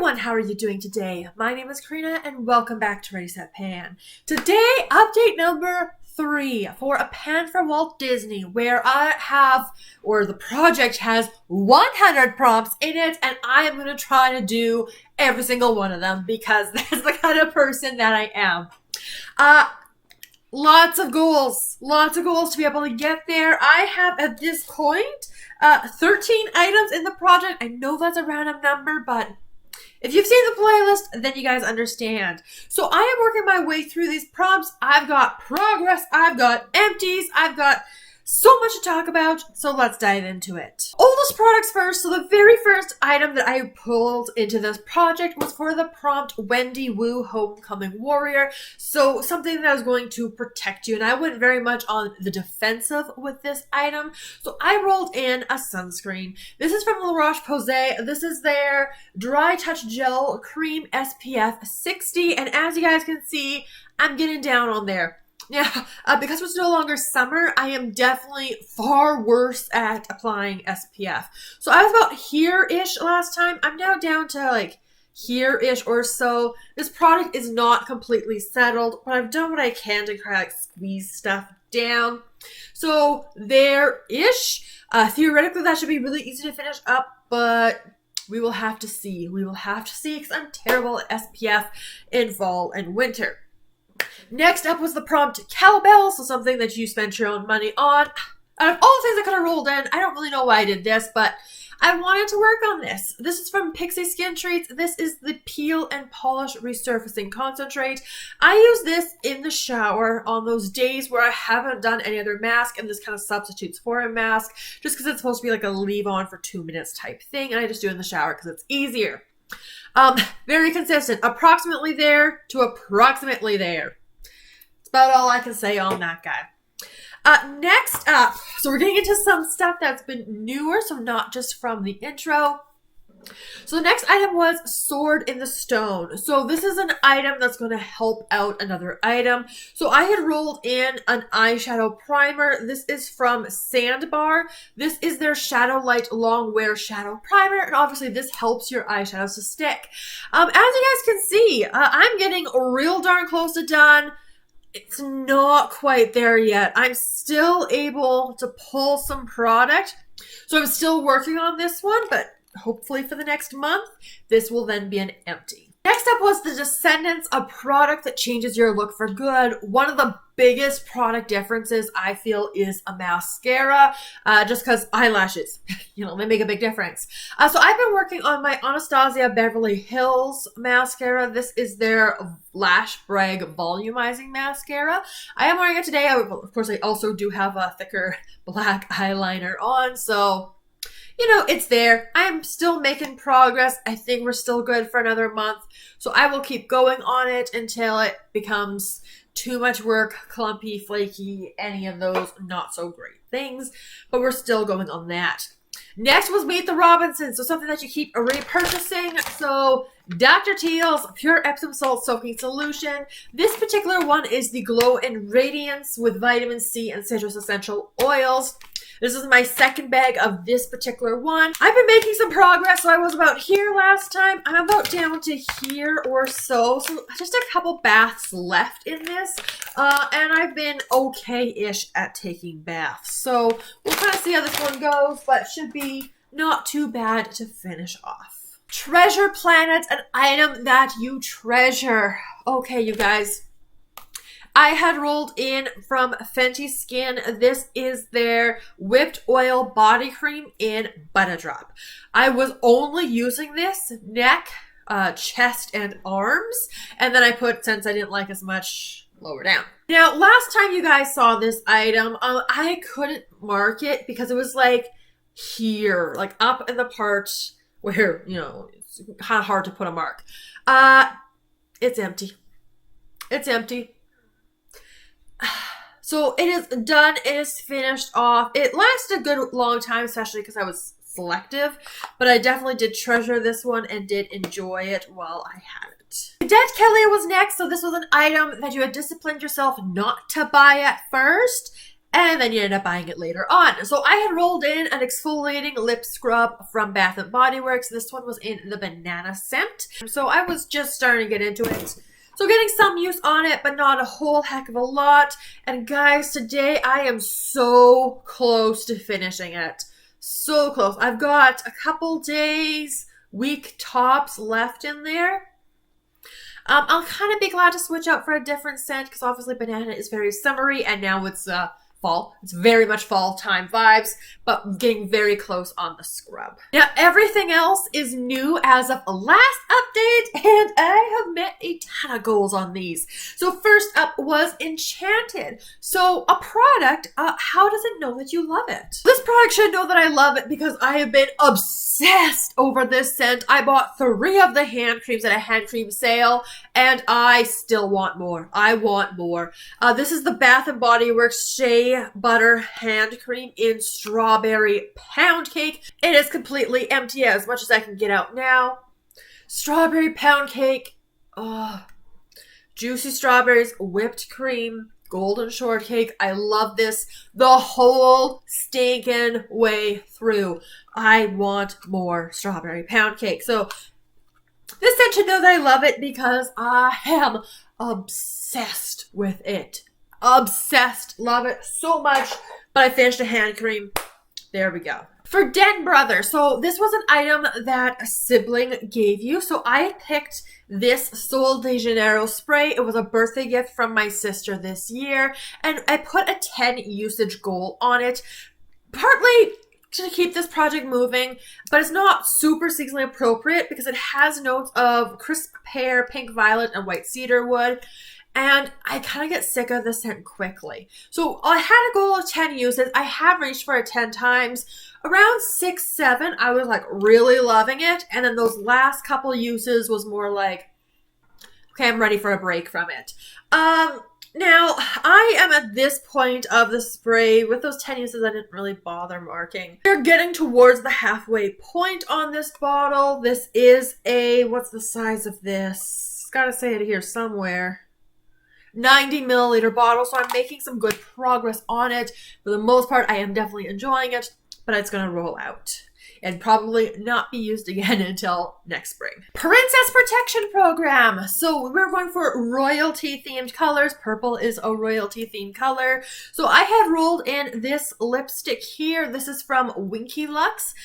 everyone, how are you doing today? My name is Karina and welcome back to Ready Set Pan. Today, update number 3 for a pan for Walt Disney where the project has 100 prompts in it and I am going to try to do every single one of them because that's the kind of person that I am. Lots of goals to be able to get there. I have at this point 13 items in the project. I know that's a random number, but if you've seen the playlist, then you guys understand. So I am working my way through these prompts. I've got progress, I've got empties, I've got so much to talk about, so let's dive into it. Oldest products first. So the very first item that I pulled into this project was for the prompt Wendy Wu Homecoming Warrior. So something that was going to protect you, and I went very much on the defensive with this item. So I rolled in a sunscreen. This is from Roche-Posay. This is their Dry Touch Gel Cream SPF 60, and as you guys can see, I'm getting down on there. Yeah, because it's no longer summer, I am definitely far worse at applying SPF. So I was about here-ish last time. I'm now down to like here-ish or so. This product is not completely settled, but I've done what I can to kind of like squeeze stuff down. So there-ish. Theoretically, that should be really easy to finish up, but we will have to see. We will have to see because I'm terrible at SPF in fall and winter. Next up was the prompt Cowbell, so something that you spent your own money on. Out of all the things I could have rolled in, I don't really know why I did this, but I wanted to work on this. This is from Pixi Skintreats. This is the Peel and Polish Resurfacing Concentrate. I use this in the shower on those days where I haven't done any other mask, and this kind of substitutes for a mask, just because it's supposed to be like a leave on for 2 minutes type thing, and I just do it in the shower because it's easier. Very consistent. Approximately there to approximately there. It's about all I can say on that guy. Next up, so we're getting into some stuff that's been newer, so not just from the intro. So the next item was Sword in the Stone. So this is an item that's going to help out another item. So I had rolled in an eyeshadow primer. This is from Sandbar. This is their Shadowlight Long Wear Shadow Primer. And obviously this helps your eyeshadows to stick. As you guys can see, I'm getting real darn close to done. It's not quite there yet. I'm still able to pull some product. So I'm still working on this one, but hopefully for the next month, this will then be an empty. Next up was the Descendants, a product that changes your look for good. One of the biggest product differences I feel is a mascara, just because eyelashes, they make a big difference. So I've been working on my Anastasia Beverly Hills mascara. This is their Lash Volumizing mascara. I am wearing it today. Of course, I also do have a thicker black eyeliner on, so it's there. I am still making progress. I think we're still good for another month. So I will keep going on it until it becomes too much work, clumpy, flaky, any of those not so great things. But we're still going on that. Next was Meet the Robinsons. So something that you keep repurchasing. So Dr. Teal's Pure Epsom Salt Soaking Solution. This particular one is the Glow and Radiance with vitamin C and citrus essential oils. This is my second bag of this particular one. I've been making some progress. So I was about here last time. I'm about down to here or so. So just a couple baths left in this. And I've been okay-ish at taking baths. So we'll kind of see how this one goes, but should be not too bad to finish off. Treasure Planet, an item that you treasure. Okay, you guys. I had rolled in from Fenty Skin. This is their Whipped Oil Body Cream in Butta Drop. I was only using this neck, chest, and arms. And then I put, since I didn't like as much, lower down. Now, last time you guys saw this item, I couldn't mark it because it was like here, like up in the part where, it's kind of hard to put a mark. It's empty. It's empty. So it is done. It is finished off. It lasted a good long time, especially because I was selective. But I definitely did treasure this one and did enjoy it while I had it. Cadet Kelly was next. So this was an item that you had disciplined yourself not to buy at first. and then you end up buying it later on. So I had rolled in an exfoliating lip scrub from Bath & Body Works. This one was in the banana scent. So I was just starting to get into it. So getting some use on it, but not a whole heck of a lot. And guys, today I am so close to finishing it. So close. I've got a couple days, week tops left in there. I'll kind of be glad to switch out for a different scent because obviously banana is very summery and now it's fall. It's very much fall time vibes, but getting very close on the scrub. Now, everything else is new as of last update, and I have met a ton of goals on these. So first up was Enchanted. So a product, how does it know that you love it? This product should know that I love it because I have been obsessed over this scent. I bought 3 of the hand creams at a hand cream sale, and I still want more. I want more. This is the Bath & Body Works Shea Butter Hand Cream in Strawberry Pound Cake. It is completely empty as much as I can get out now. Strawberry Pound Cake. Oh, juicy strawberries, whipped cream, golden shortcake. I love this the whole stinking way through. I want more Strawberry Pound Cake. So this scent should know that I love it because I am obsessed with it. Obsessed. Love it so much. But I finished a hand cream. There we go. For Den Brother. So this was an item that a sibling gave you. So I picked this Sol de Janeiro spray. It was a birthday gift from my sister this year. And I put a 10 usage goal on it. Partly to keep this project moving, but it's not super seasonally appropriate because it has notes of crisp pear, pink violet, and white cedar wood. And I kind of get sick of the scent quickly. So I had a goal of 10 uses. I have reached for it 10 times. Around 6, 7, I was like really loving it. And then those last couple uses was more like, okay, I'm ready for a break from it. Now, I am at this point of the spray. With those 10 uses, I didn't really bother marking. We're getting towards the halfway point on this bottle. This is a, what's the size of this? Gotta say it here somewhere. 90 milliliter bottle, so I'm making some good progress on it. For the most part, I am definitely enjoying it, but it's going to roll out and probably not be used again until next spring. Princess Protection Program. So we're going for royalty themed colors. Purple is a royalty themed color. So I had rolled in this lipstick here. This is from Winky Lux.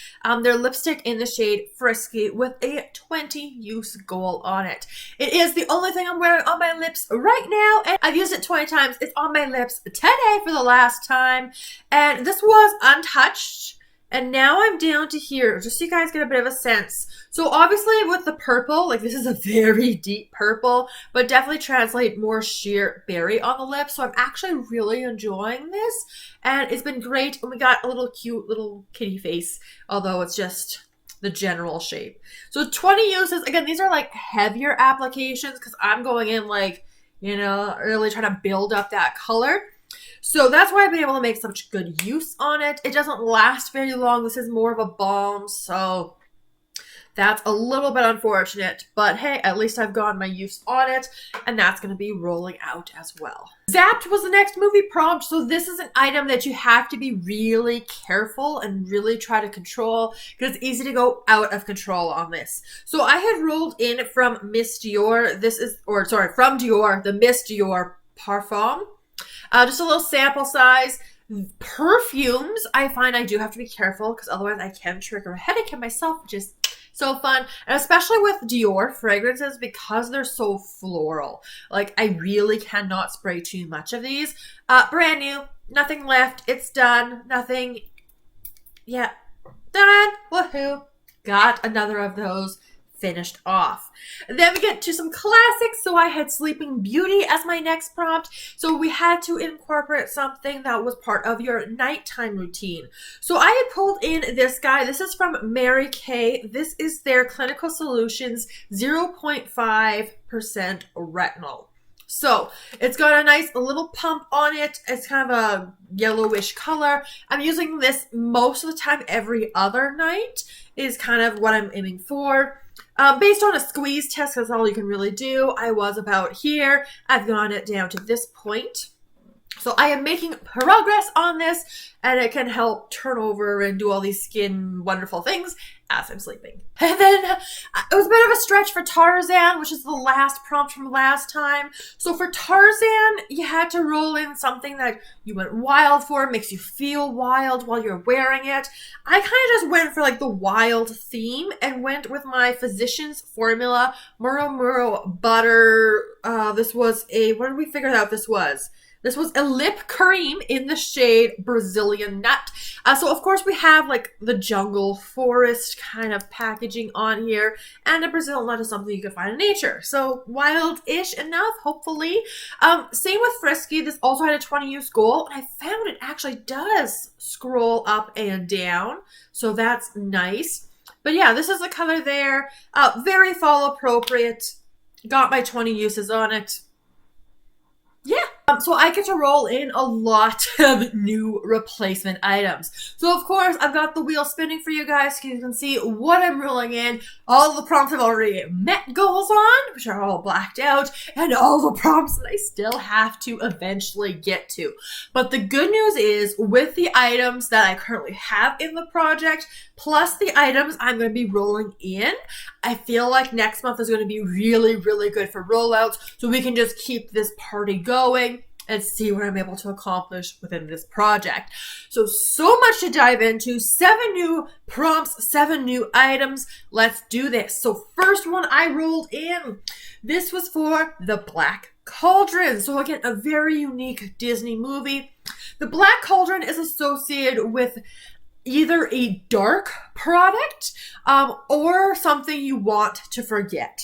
Their lipstick in the shade Frisky with a 20 use goal on it. It is the only thing I'm wearing on my lips right now, and I've used it 20 times. It's on my lips today for the last time, and this was untouched. And now I'm down to here, just so you guys get a bit of a sense. So obviously with the purple, like this is a very deep purple, but definitely translate more sheer berry on the lips. So I'm actually really enjoying this. And it's been great. And we got a little cute little kitty face, although it's just the general shape. So 20 uses. Again, these are like heavier applications because I'm going in like, you know, really trying to build up that color. So that's why I've been able to make such good use on it. It doesn't last very long. This is more of a balm, so that's a little bit unfortunate. But hey, at least I've gotten my use on it, and that's going to be rolling out as well. Zapped was the next movie prompt, so this is an item that you have to be really careful and really try to control because it's easy to go out of control on this. So I had rolled in from Miss Dior. From Dior, the Miss Dior Parfum. Just a little sample size. Perfumes, I find I do have to be careful because otherwise I can trigger a headache in myself, which is so fun. And especially with Dior fragrances because they're so floral. Like, I really cannot spray too much of these. Brand new. Nothing left. It's done. Nothing. Yeah. Done. Woohoo. Got another of those. Finished off. Then we get to some classics. So I had Sleeping Beauty as my next prompt. So we had to incorporate something that was part of your nighttime routine. So I had pulled in this guy. This is from Mary Kay. This is their Clinical Solutions 0.5% retinol. So it's got a nice little pump on it. It's kind of a yellowish color. I'm using this most of the time. Every other night is kind of what I'm aiming for. Based on a squeeze test, that's all you can really do. I was about here. I've gone it down to this point. So I am making progress on this, and it can help turn over and do all these skin wonderful things as I'm sleeping. And then it was a bit of a stretch for Tarzan, which is the last prompt from last time. So for Tarzan, you had to roll in something that you went wild for, makes you feel wild while you're wearing it. I kind of just went for like the wild theme and went with my Physicians Formula Muro Muro Butter. This was a, what did we figure out this was? This was a lip cream in the shade Brazilian Nut. So, of course, we have like the jungle forest kind of packaging on here. And a Brazilian Nut is something you can find in nature. So, wild-ish enough, hopefully. Same with Frisky. This also had a 20 use goal. And I found it actually does scroll up and down. So, that's nice. But yeah, this is the color there. Very fall appropriate. Got my 20 uses on it. Yeah. So I get to roll in a lot of new replacement items. So of course, I've got the wheel spinning for you guys so you can see what I'm rolling in. All the prompts I've already met goals on, which are all blacked out, and all the prompts that I still have to eventually get to. But the good news is, with the items that I currently have in the project, plus the items I'm going to be rolling in, I feel like next month is going to be really, really good for rollouts, so we can just keep this party going and see what I'm able to accomplish within this project. So much to dive into. 7 new prompts, 7 new items. Let's do this. So first one I rolled in, this was for the Black Cauldron. So again, a very unique Disney movie. The Black Cauldron is associated with either a dark product or something you want to forget.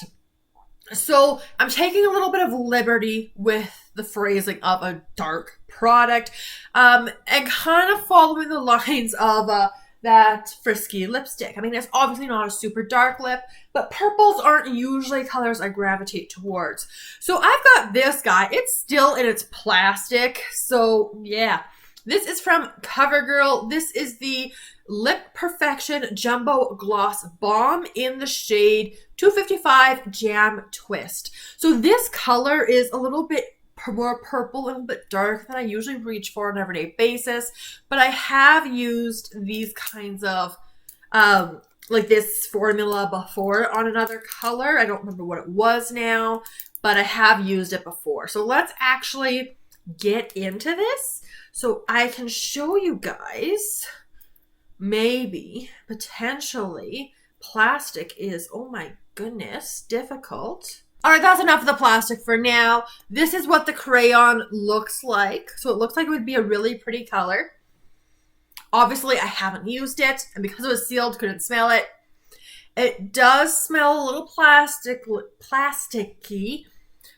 So I'm taking a little bit of liberty with the phrasing of a dark product and kind of following the lines of that Frisky lipstick. I mean, it's obviously not a super dark lip, but purples aren't usually colors I gravitate towards. So I've got this guy. It's still in its plastic. So yeah, this is from CoverGirl. This is the Lip Perfection Jumbo Gloss Balm in the shade 255 Jam Twist. So this color is a little bit more purple, a little bit dark than I usually reach for on an everyday basis, but I have used these kinds of like this formula before on another color. I don't remember what it was now, but I have used it before. So let's actually get into this so I can show you guys. Maybe, potentially, plastic is, oh my goodness, difficult. All right, that's enough of the plastic for now. This is what the crayon looks like. So it looks like it would be a really pretty color. Obviously, I haven't used it, and because it was sealed, couldn't smell it. It does smell a little plasticky.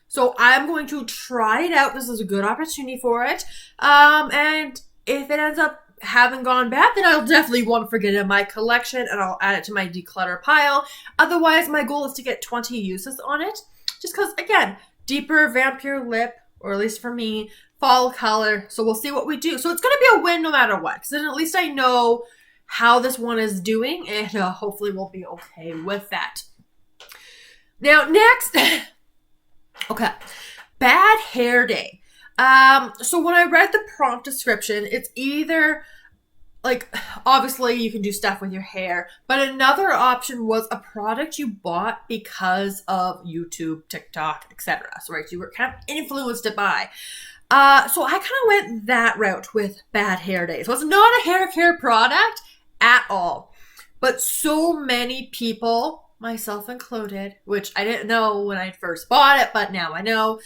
So I'm going to try it out. This is a good opportunity for it. And if it ends up having gone bad, then I'll definitely won't forget it in my collection and I'll add it to my declutter pile. Otherwise, my goal is to get 20 uses on it. Just because, again, deeper vampire lip, or at least for me, fall color. So we'll see what we do. So it's going to be a win no matter what. Because then at least I know how this one is doing, and hopefully we'll be okay with that. Now, next, okay, Bad Hair Day. So when I read the prompt description, it's either like, obviously you can do stuff with your hair, but another option was a product you bought because of YouTube, TikTok, etc. So right, you were kind of influenced to buy. So I kind of went that route with Bad Hair Day. So it's not a hair care product at all, but so many people, myself included, which I didn't know when I first bought it, but now I know,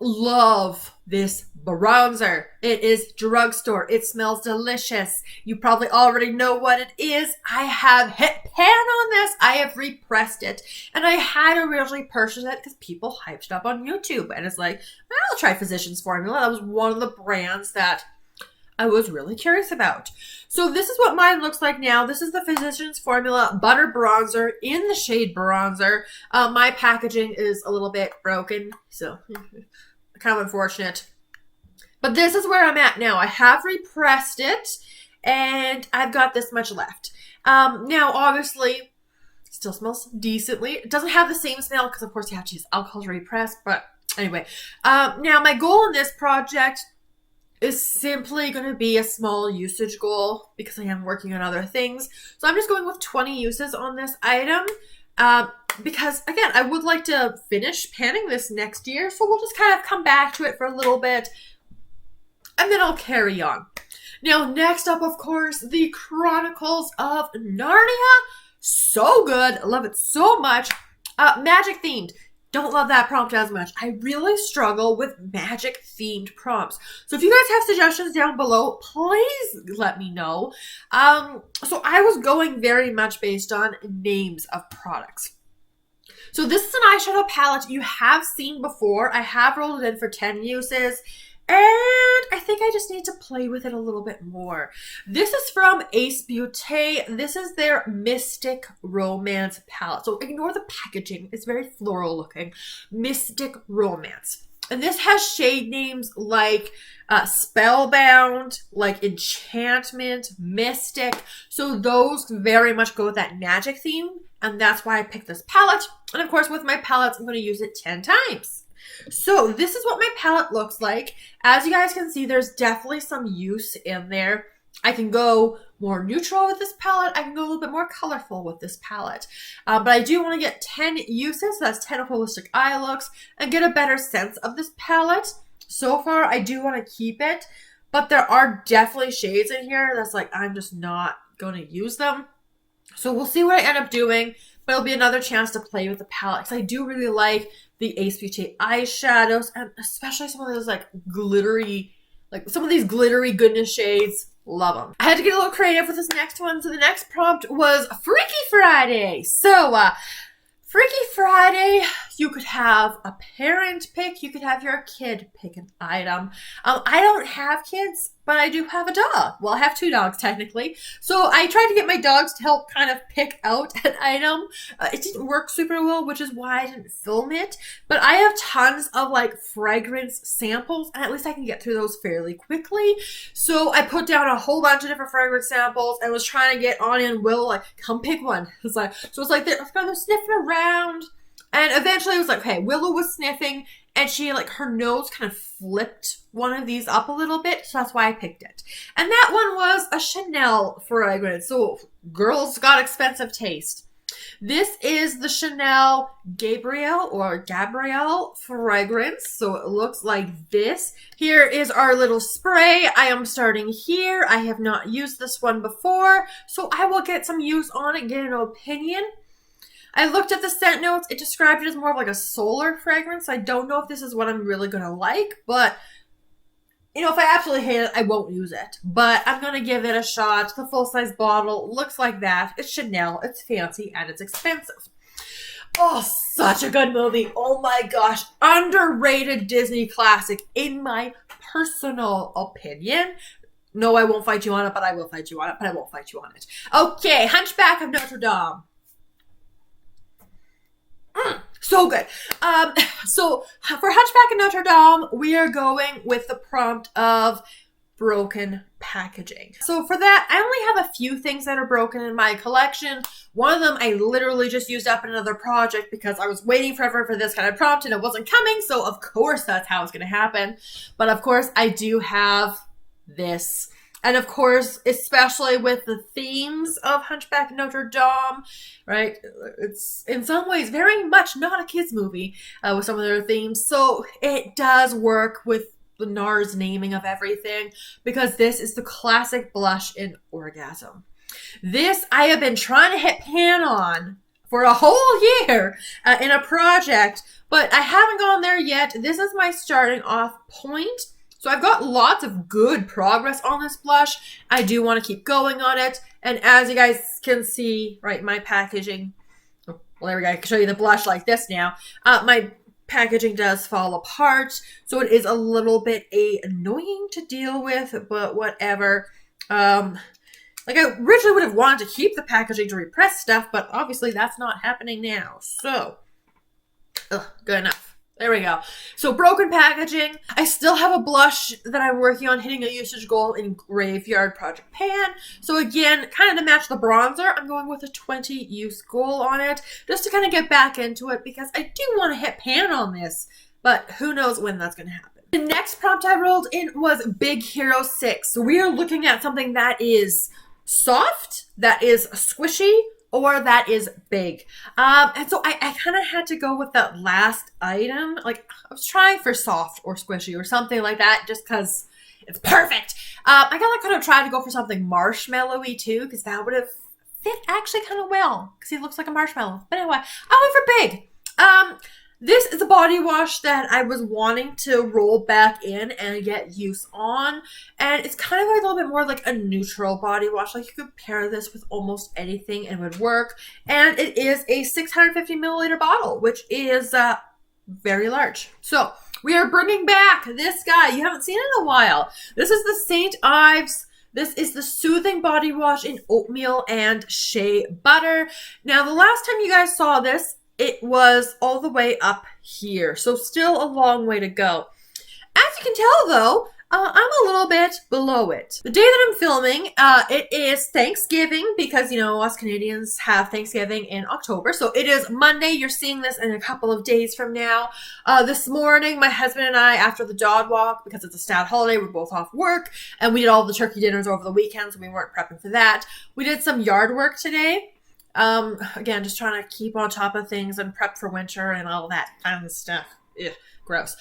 love this bronzer. It is drugstore. It smells delicious. You probably already know what it is. I have hit pan on this. I have repressed it. And I had originally purchased it because people hyped it up on YouTube. And it's like, I'll try Physicians Formula. That was one of the brands that I was really curious about. So this is what mine looks like now. This is the Physicians Formula Butter Bronzer in the shade Bronzer. My packaging is a little bit broken, so kind of unfortunate. But this is where I'm at now. I have repressed it, and I've got this much left. Now, obviously, it still smells decently. It doesn't have the same smell because, of course, you have to use alcohol to repress, but Anyway, now my goal in this project is simply going to be a small usage goal because I am working on other things. So I'm just going with 20 uses on this item because, again, I would like to finish panning this next year. So we'll just kind of come back to it for a little bit and then I'll carry on. Now, next up, of course, the Chronicles of Narnia. So good. I love it so much. Magic themed. Don't love that prompt as much. I really struggle with magic themed prompts. So if you guys have suggestions down below, please let me know. So I was going very much based on names of products. So this is an eyeshadow palette you have seen before. I have rolled it in for 10 uses. And I think I just need to play with it a little bit more. This is from Ace Beauté. This is their Mystic Romance palette. So ignore the packaging. It's very floral looking. Mystic Romance. And this has shade names like Spellbound, like Enchantment, Mystic. So those very much go with that magic theme. And that's why I picked this palette. And of course, with my palettes, I'm going to use it 10 times. So this is what my palette looks like. As you guys can see, there's definitely some use in there. I can go more neutral with this palette. I can go a little bit more colorful with this palette. But I do want to get 10 uses. That's 10 holistic eye looks and get a better sense of this palette. So far, I do want to keep it. But there are definitely shades in here that's like, I'm just not going to use them. So we'll see what I end up doing. But it'll be another chance to play with the palette. Because I do really like the Ace Beauté eyeshadows. And especially some of those like glittery, like some of these glittery goodness shades. Love them. I had to get a little creative with this next one. So the next prompt was Freaky Friday. So Freaky Friday, you could have a parent pick. You could have your kid pick an item. I don't have kids, but I do have a dog. Well, I have 2 dogs technically. So I tried to get my dogs to help kind of pick out an item. It didn't work super well, which is why I didn't film it. But I have tons of like fragrance samples, and at least I can get through those fairly quickly. So I put down a whole bunch of different fragrance samples and was trying to get Anya and Will like, come pick one. It's like, so it's like they're kind of sniffing around. And eventually it was like, okay, Willow was sniffing and she like her nose kind of flipped one of these up a little bit. So that's why I picked it. And that one was a Chanel fragrance. So girls got expensive taste. This is the Chanel Gabrielle fragrance. So it looks like this. Here is our little spray. I am starting here. I have not used this one before. So I will get some use on it, get an opinion. I looked at the scent notes. It described it as more of like a solar fragrance. I don't know if this is what I'm really going to like, but you know, if I absolutely hate it, I won't use it. But I'm going to give it a shot. The full-size bottle looks like that. It's Chanel. It's fancy and it's expensive. Oh, such a good movie. Oh my gosh. Underrated Disney classic in my personal opinion. No, I won't fight you on it, but I will fight you on it, but I won't fight you on it. Okay, Hunchback of Notre Dame. So good. So for Hunchback of Notre Dame, we are going with the prompt of broken packaging. So for that, I only have a few things that are broken in my collection. One of them I literally just used up in another project because I was waiting forever for this kind of prompt and it wasn't coming. So of course that's how it's going to happen. But of course I do have this. And of course, especially with the themes of Hunchback of Notre Dame, right? It's in some ways very much not a kids movie with some of their themes. So it does work with the NARS naming of everything because this is the classic blush in Orgasm. This I have been trying to hit pan on for a whole year in a project, but I haven't gone there yet. This is my starting off point. So I've got lots of good progress on this blush. I do want to keep going on it. And as you guys can see, right, my packaging, well, there we go. I can show you the blush like this now. My packaging does fall apart. So it is a little bit annoying to deal with, but whatever. Like I originally would have wanted to keep the packaging to repress stuff, but obviously that's not happening now. So, good enough. There we go. So broken packaging. I still have a blush that I'm working on hitting a usage goal in Graveyard Project Pan. So again, kind of to match the bronzer, I'm going with a 20 use goal on it just to kind of get back into it because I do want to hit pan on this. but who knows when that's going to happen. The next prompt I rolled in was Big Hero 6. So we are looking at something that is soft, that is squishy, or that is big. And so I kind of had to go with that last item. Like, I was trying for soft or squishy or something like that just because it's perfect. I kind of could have tried to go for something marshmallowy too, because that would have fit actually kind of well, because he looks like a marshmallow. But anyway, I went for big. This is a body wash that I was wanting to roll back in and get use on. And it's kind of like a little bit more like a neutral body wash. Like, you could pair this with almost anything and it would work. And it is a 650 milliliter bottle, which is very large. So we are bringing back this guy. You haven't seen it in a while. This is the St. Ives. This is the Soothing Body Wash in Oatmeal and Shea Butter. Now, the last time you guys saw this, it was all the way up here. So still a long way to go. As you can tell, though, I'm a little bit below it. The day that I'm filming, it is Thanksgiving because, you know, us Canadians have Thanksgiving in October. So it is Monday. You're seeing this in a couple of days from now. This morning, my husband and I, after the dog walk, because it's a stat holiday, we're both off work, and we did all the turkey dinners over the weekend, so we weren't prepping for that. We did some yard work today. Again, just trying to keep on top of things and prep for winter and all that kind of stuff. Ugh, gross.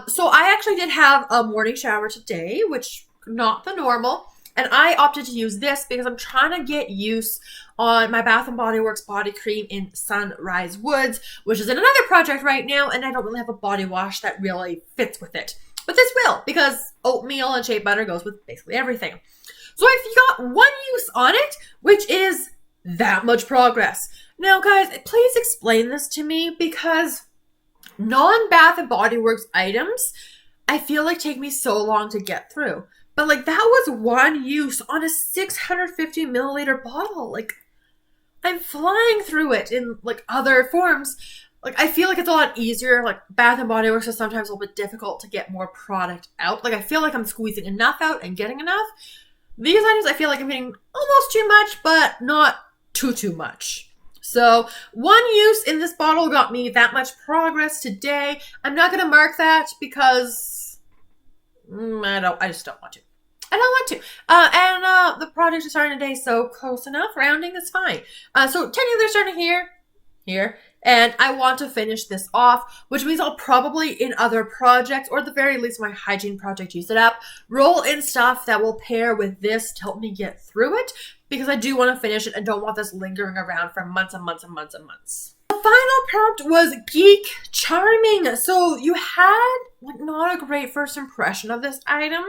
So I actually did have a morning shower today, which not the normal. And I opted to use this because I'm trying to get use on my Bath & Body Works body cream in Sunrise Woods, which is in another project right now. And I don't really have a body wash that really fits with it. But this will, because oatmeal and shea butter goes with basically everything. So I've got one use on it, which is that much progress. Now, guys, please explain this to me, because non-Bath & Body Works items, I feel like take me so long to get through. But like, that was one use on a 650 milliliter bottle. Like, I'm flying through it in like other forms. Like, I feel like it's a lot easier. Like, Bath & Body Works is sometimes a little bit difficult to get more product out. Like, I feel like I'm squeezing enough out and getting enough. These items, I feel like I'm getting almost too much, but not too much. So one use in this bottle got me that much progress today. I'm not going to mark that because I just don't want to. I don't want to. And the project is starting today, so close enough. Rounding is fine. So technically they're starting here. And I want to finish this off, which means I'll probably in other projects, or at the very least my hygiene project, use it up, roll in stuff that will pair with this to help me get through it, because I do want to finish it and don't want this lingering around for months and months and months and months. The final prompt was Geek Charming. So you had like not a great first impression of this item,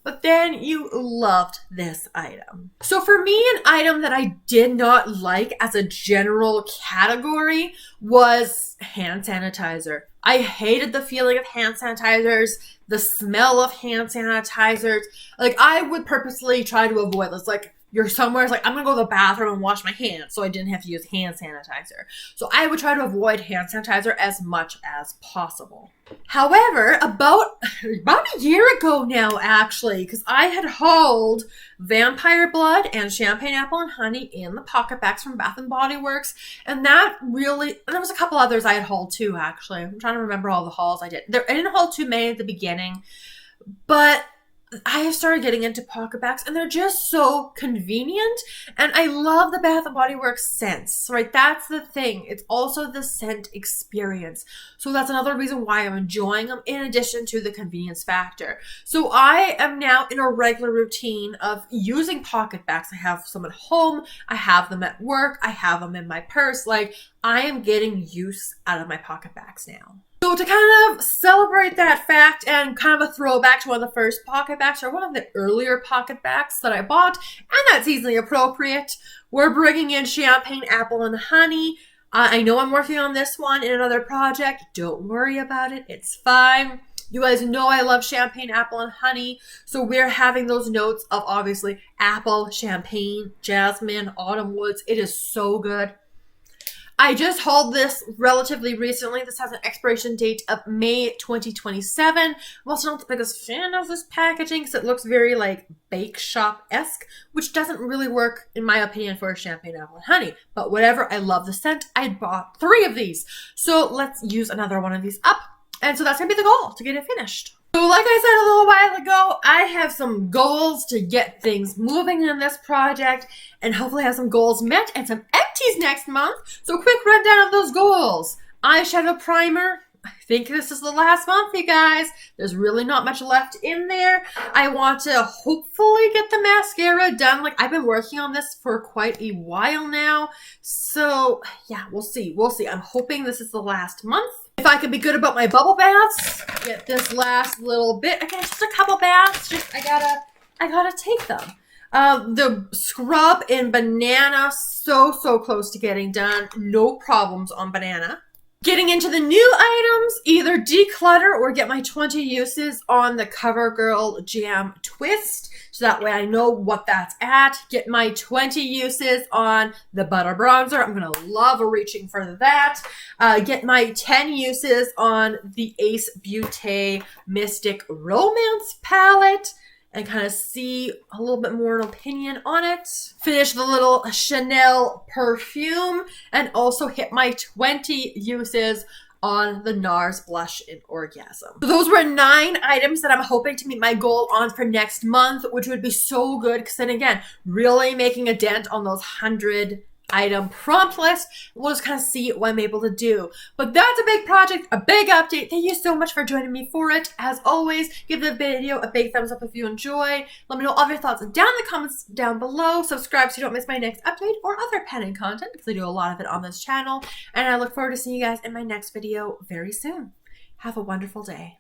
but then you loved this item. So for me, an item that I did not like as a general category was hand sanitizer. I hated the feeling of hand sanitizers, the smell of hand sanitizers. Like, I would purposely try to avoid this. Like, you're somewhere, it's like, I'm gonna go to the bathroom and wash my hands, so I didn't have to use hand sanitizer. So I would try to avoid hand sanitizer as much as possible. However, about a year ago now, actually, because I had hauled Vampire Blood and Champagne Apple and Honey in the pocket bags from Bath & Body Works, and that really, and there was a couple others I had hauled too, actually. I'm trying to remember all the hauls I did. I didn't haul too many at the beginning, but I have started getting into pocket bags, and they're just so convenient, and I love the Bath & Body Works scents, right? That's the thing. It's also the scent experience. So that's another reason why I'm enjoying them, in addition to the convenience factor. So I am now in a regular routine of using pocket bags. I have some at home. I have them at work. I have them in my purse. Like, I am getting use out of my pocket bags now. So to kind of celebrate that fact and kind of a throwback to one of the first pocket bags, or one of the earlier pocket bags that I bought, and that's easily appropriate, we're bringing in Champagne Apple and Honey. I know I'm working on this one in another project. Don't worry about it. It's fine. You guys know I love Champagne Apple and Honey, so we're having those notes of obviously apple, champagne, jasmine, autumn woods. It is so good. I just hauled this relatively recently. This has an expiration date of May 2027. I'm also not the biggest fan of this packaging because it looks very like bake shop-esque, which doesn't really work, in my opinion, for Champagne Apple and Honey. But whatever, I love the scent. I bought 3 of these. So let's use another one of these up. And so that's going to be the goal, to get it finished. So like I said a little while ago, I have some goals to get things moving in this project and hopefully have some goals met and some empties next month. So quick rundown of those goals. Eyeshadow primer. I think this is the last month, you guys. There's really not much left in there. I want to hopefully get the mascara done. Like, I've been working on this for quite a while now. So, yeah, we'll see. We'll see. I'm hoping this is the last month. If I could be good about my bubble baths, get this last little bit. Again, just a couple baths. I gotta take them. The scrub in Banana, so close to getting done. No problems on Banana. Getting into the new items, either declutter or get my 20 uses on the CoverGirl Jam Twist. So that way I know what that's at. Get my 20 uses on the Butta Bronzer. I'm going to love reaching for that. Get my 10 uses on the Ace Beauté Mystic Romance Palette. And kind of see a little bit more an opinion on it. Finish the little Chanel perfume and also hit my 20 uses on the NARS blush in Orgasm. So those were 9 items that I'm hoping to meet my goal on for next month, which would be so good because then again, really making a dent on those 100 item prompt list. We'll just kind of see what I'm able to do. But that's a big project, a big update. Thank you so much for joining me for it. As always, give the video a big thumbs up if you enjoy. Let me know all of your thoughts down in the comments down below. Subscribe so you don't miss my next update or other penning content because I do a lot of it on this channel. And I look forward to seeing you guys in my next video very soon. Have a wonderful day.